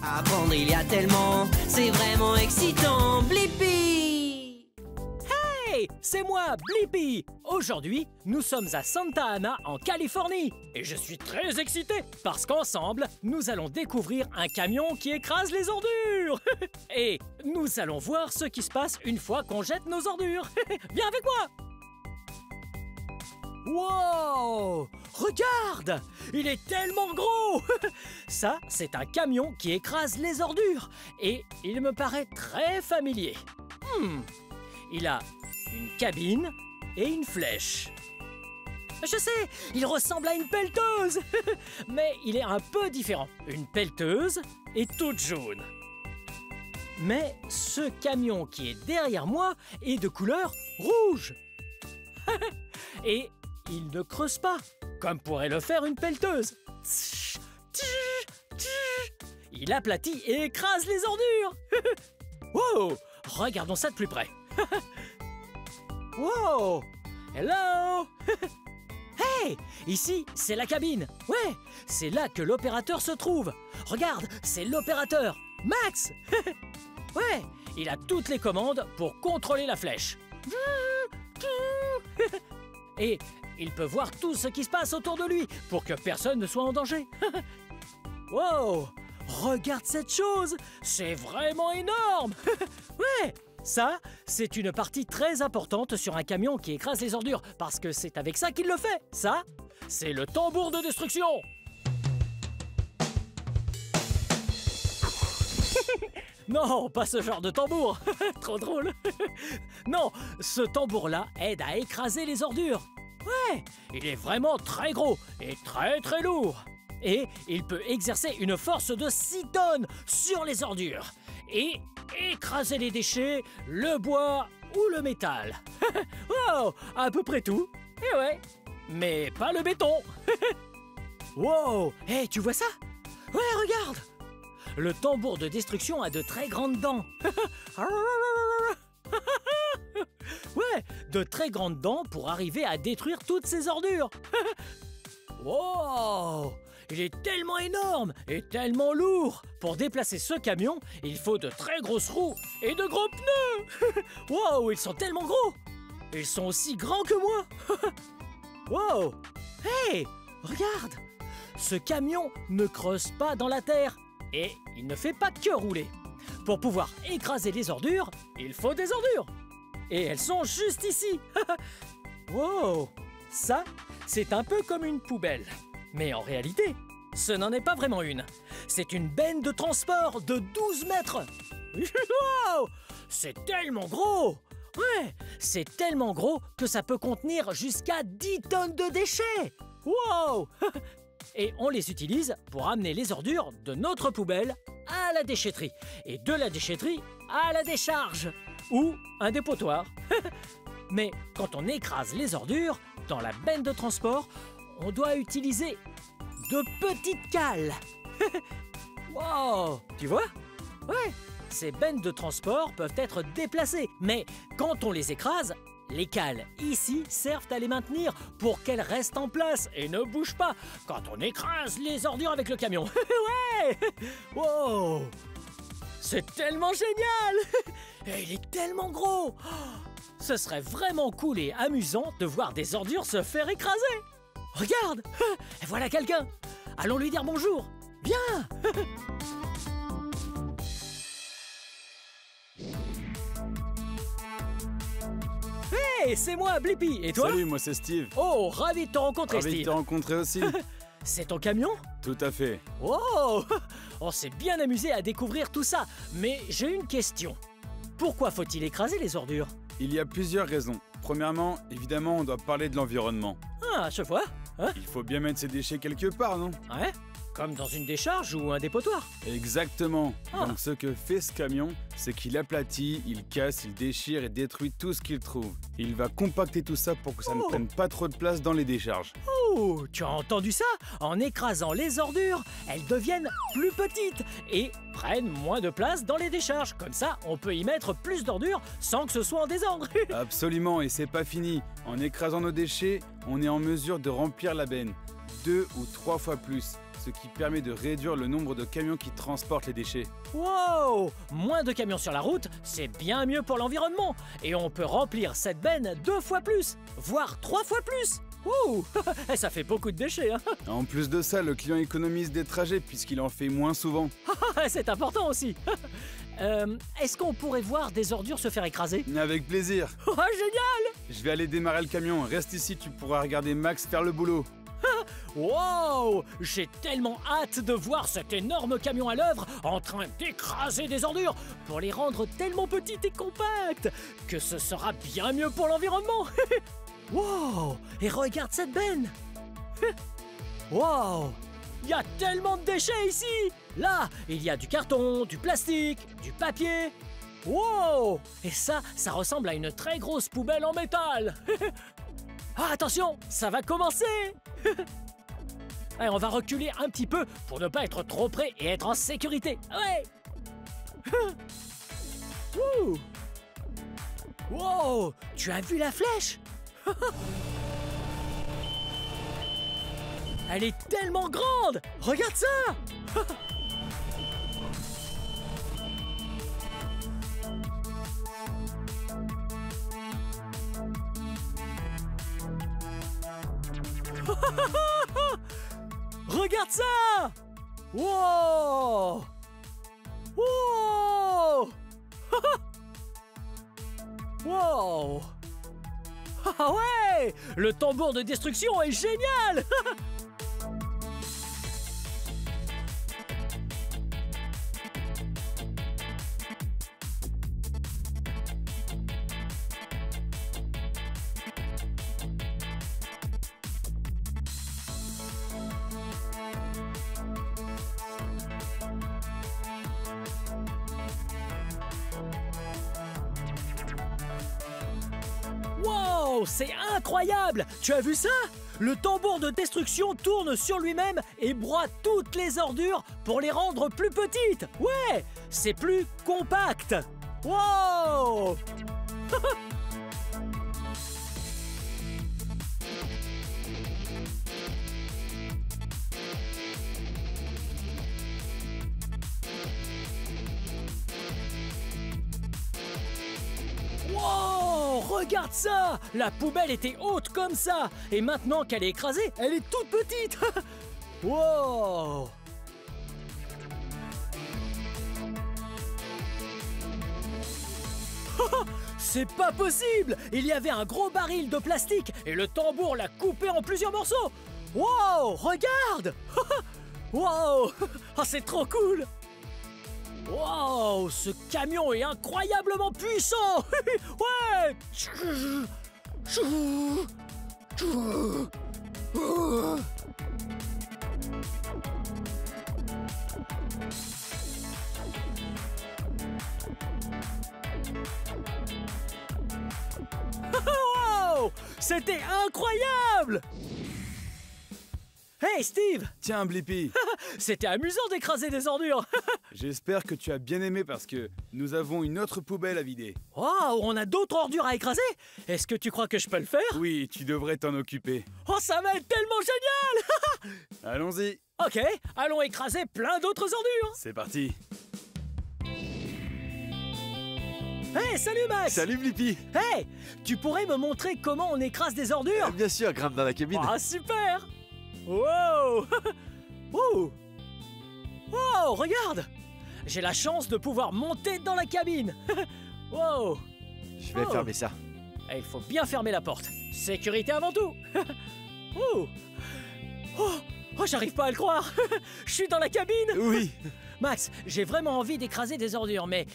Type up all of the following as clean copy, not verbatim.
Apprendre, il y a tellement, c'est vraiment excitant. Blippi! Hey, c'est moi, Blippi! Aujourd'hui, nous sommes à Santa Ana, en Californie. Et je suis très excité, parce qu'ensemble, nous allons découvrir un camion qui écrase les ordures. Et nous allons voir ce qui se passe une fois qu'on jette nos ordures. Viens avec moi! Wow! Regarde! Il est tellement gros! Ça, c'est un camion qui écrase les ordures. Et il me paraît très familier. Il a une cabine et une flèche. Je sais, il ressemble à une pelleteuse. Mais il est un peu différent. Une pelleteuse est toute jaune. Mais ce camion qui est derrière moi est de couleur rouge. Et il ne creuse pas, comme pourrait le faire une pelleteuse. Il aplatit et écrase les ordures. Wow! Regardons ça de plus près. Wow! Hello! Hey! Ici, c'est la cabine. Ouais, c'est là que l'opérateur se trouve. Regarde, c'est l'opérateur, Max. Ouais, il a toutes les commandes pour contrôler la flèche. Et il peut voir tout ce qui se passe autour de lui pour que personne ne soit en danger. Wow! Regarde cette chose! C'est vraiment énorme! Ouais! Ça, c'est une partie très importante sur un camion qui écrase les ordures, parce que c'est avec ça qu'il le fait. Ça, c'est le tambour de destruction. Non, pas ce genre de tambour. Trop drôle. Non, ce tambour-là aide à écraser les ordures. Ouais, il est vraiment très gros et très très lourd. Et il peut exercer une force de 6 tonnes sur les ordures et écraser les déchets, le bois ou le métal. Wow, à peu près tout. Et ouais, mais pas le béton. Wow, hey, tu vois ça? Ouais, regarde. Le tambour de destruction a de très grandes dents. Ouais, de très grandes dents pour arriver à détruire toutes ces ordures. Wow! Il est tellement énorme et tellement lourd. Pour déplacer ce camion, il faut de très grosses roues et de gros pneus. Wow, ils sont tellement gros. Ils sont aussi grands que moi. Wow! Hey, regarde. Ce camion ne creuse pas dans la terre et il ne fait pas que rouler. Pour pouvoir écraser les ordures, il faut des ordures. Et elles sont juste ici. Wow! Ça, c'est un peu comme une poubelle. Mais en réalité, ce n'en est pas vraiment une. C'est une benne de transport de 12 mètres. Wow! C'est tellement gros! Ouais, c'est tellement gros que ça peut contenir jusqu'à 10 tonnes de déchets. Wow! Et on les utilise pour amener les ordures de notre poubelle à la déchetterie. Et de la déchetterie à la décharge. Ou un dépotoir. Mais quand on écrase les ordures, dans la benne de transport, on doit utiliser de petites cales. Wow! Tu vois? Ouais, ces bennes de transport peuvent être déplacées. Mais quand on les écrase, les cales ici servent à les maintenir pour qu'elles restent en place et ne bougent pas quand on écrase les ordures avec le camion. Ouais! Wow! C'est tellement génial! Et il est tellement gros! Ce serait vraiment cool et amusant de voir des ordures se faire écraser. Regarde! Et voilà quelqu'un! Allons lui dire bonjour! Viens! Hey, c'est moi, Blippi! Et toi? Salut, moi c'est Steve. Oh, ravi de te rencontrer, Ravi de Steve! te rencontrer aussi. C'est ton camion? Tout à fait. Oh! On s'est bien amusé à découvrir tout ça. Mais j'ai une question. Pourquoi faut-il écraser les ordures? Il y a plusieurs raisons. Premièrement, évidemment, on doit parler de l'environnement. Ah, je vois. Hein? Il faut bien mettre ses déchets quelque part, non? Ouais? Comme dans une décharge ou un dépotoir? Exactement. Ah. Donc ce que fait ce camion, c'est qu'il aplatit, il casse, il déchire et détruit tout ce qu'il trouve. Il va compacter tout ça pour que ça ne prenne pas trop de place dans les décharges. Oh, tu as entendu ça? En écrasant les ordures, elles deviennent plus petites et prennent moins de place dans les décharges. Comme ça, on peut y mettre plus d'ordures sans que ce soit en désordre. Absolument, et c'est pas fini. En écrasant nos déchets, on est en mesure de remplir la benne. 2 ou 3 fois plus. ce qui permet de réduire le nombre de camions qui transportent les déchets. Wow! Moins de camions sur la route, c'est bien mieux pour l'environnement. Et on peut remplir cette benne 2 fois plus, voire 3 fois plus. Ouh! Ça fait beaucoup de déchets, hein. En plus de ça, le client économise des trajets puisqu'il en fait moins souvent. C'est important aussi. Est-ce qu'on pourrait voir des ordures se faire écraser? Avec plaisir. Oh, génial! Je vais aller démarrer le camion. Reste ici, tu pourras regarder Max faire le boulot. Wow! J'ai tellement hâte de voir cet énorme camion à l'œuvre en train d'écraser des ordures pour les rendre tellement petites et compactes que ce sera bien mieux pour l'environnement. Wow! Et regarde cette benne! Wow! Il y a tellement de déchets ici! Là, il y a du carton, du plastique, du papier. Wow! Et ça ressemble à une très grosse poubelle en métal. Ah, attention, ça va commencer. Allez, on va reculer un petit peu pour ne pas être trop près et être en sécurité. Ouais! Ouh! Wow! Tu as vu la flèche? Elle est tellement grande! Regarde ça! Regarde ça! Wow! Wow! Wow! Ah ouais! Le tambour de destruction est génial! Wow, c'est incroyable! Tu as vu ça? Le tambour de destruction tourne sur lui-même et broie toutes les ordures pour les rendre plus petites. Ouais, c'est plus compact. Wow! Wow! Regarde ça! La poubelle était haute comme ça! Et maintenant qu'elle est écrasée, elle est toute petite! Wow! C'est pas possible! Il y avait un gros baril de plastique et le tambour l'a coupé en plusieurs morceaux! Wow! Regarde! Wow! Oh, c'est trop cool! Wow, ce camion est incroyablement puissant! Ouais! Wow! C'était incroyable! Hey Steve! Tiens, Blippi. C'était amusant d'écraser des ordures! J'espère que tu as bien aimé parce que nous avons une autre poubelle à vider. Wow, on a d'autres ordures à écraser? Est-ce que tu crois que je peux le faire? Oui, tu devrais t'en occuper. Oh, ça va être tellement génial! Allons-y. Ok, allons écraser plein d'autres ordures! C'est parti. Hey, salut Max! Salut Blippi. Hey, tu pourrais me montrer comment on écrase des ordures? Bien sûr, grimpe dans la cabine. Ah, super! Wow! Ouh! Wow, regarde! J'ai la chance de pouvoir monter dans la cabine! Wow! Je vais fermer ça. Et il faut bien fermer la porte. Sécurité avant tout! Ouh! Oh, j'arrive pas à le croire! Je suis dans la cabine! Oui. Max, j'ai vraiment envie d'écraser des ordures, mais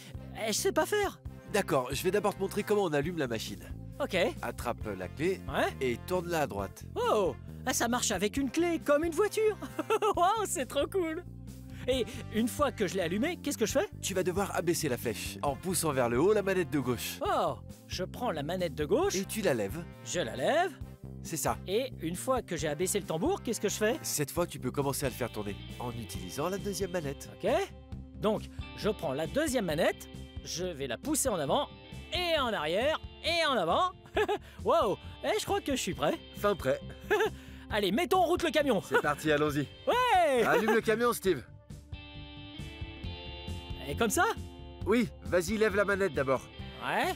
je sais pas faire. D'accord, je vais d'abord te montrer comment on allume la machine. Ok. Attrape la clé Ouais? et tourne-la à droite. Oh! Ah, ça marche avec une clé, comme une voiture! Wow, c'est trop cool! Et une fois que je l'ai allumé, qu'est-ce que je fais? Tu vas devoir abaisser la flèche en poussant vers le haut la manette de gauche. Oh! Je prends la manette de gauche, Et tu la lèves. je la lève, C'est ça. et une fois que j'ai abaissé le tambour, qu'est-ce que je fais? Cette fois, tu peux commencer à le faire tourner en utilisant la deuxième manette. Ok? Donc, je prends la deuxième manette, je vais la pousser en avant, et en arrière, et en avant. Wow! Et je crois que je suis prêt. Fin prêt. Allez, mettons en route le camion! C'est parti, allons-y. Ouais! Allume le camion, Steve. Et comme ça? Oui, vas-y, lève la manette d'abord. Ouais.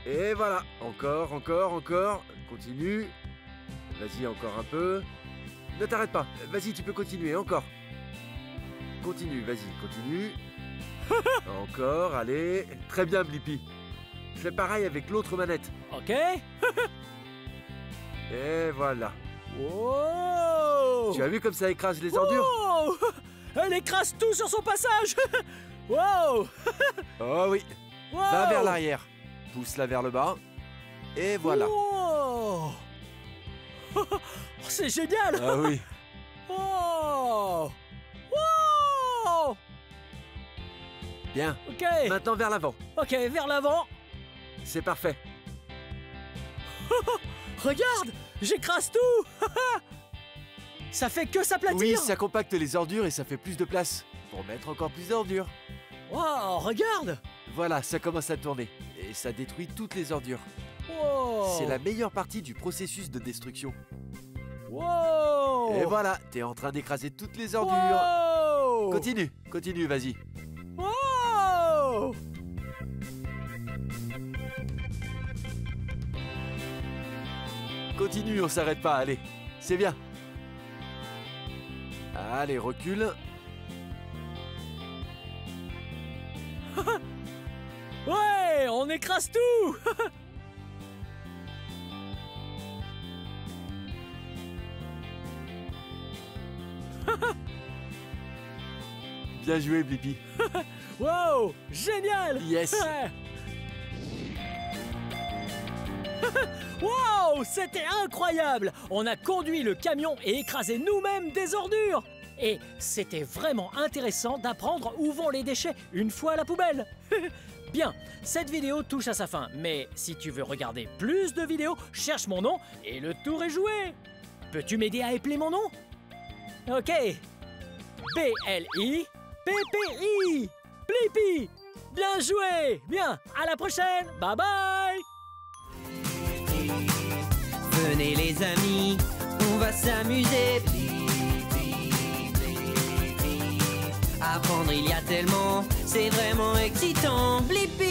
Et voilà. Encore, encore, encore. Continue. Vas-y, encore un peu. Ne t'arrête pas. Vas-y, tu peux continuer, encore. Continue, vas-y, continue. Encore, allez. Très bien, Blippi. Fais pareil avec l'autre manette. Ok. Et voilà. Wow. Tu as vu comme ça écrase les ordures? Wow. Elle écrase tout sur son passage. Wow. Oh oui. Wow. Va vers l'arrière. Pousse-la vers le bas. Et voilà. Wow. C'est génial. Ah oui. Wow. Wow. Bien. Ok. Maintenant vers l'avant. Ok, vers l'avant. C'est parfait. Regarde, j'écrase tout. Ça fait que s'aplatir. Oui, ça compacte les ordures et ça fait plus de place pour mettre encore plus d'ordures. Wow, regarde. Voilà, ça commence à tourner et ça détruit toutes les ordures. Wow. C'est la meilleure partie du processus de destruction. Wow. Et voilà, t'es en train d'écraser toutes les ordures. Wow. Continue, continue, vas-y. Wow. Continue, on s'arrête pas, allez. C'est bien. Allez, recule. Ouais, on écrase tout. Bien joué, Blippi. Wow, génial. Yes. Wow, c'était incroyable. On a conduit le camion et écrasé nous-mêmes des ordures. Et c'était vraiment intéressant d'apprendre où vont les déchets une fois à la poubelle. Bien, cette vidéo touche à sa fin, mais si tu veux regarder plus de vidéos, cherche mon nom et le tour est joué. Peux-tu m'aider à épeler mon nom? Ok. B-L-I-P-P-I. Blippi. Bien joué. Bien, à la prochaine. Bye bye. Venez les amis, on va s'amuser. Apprendre il y a tellement, c'est vraiment excitant. Blippi.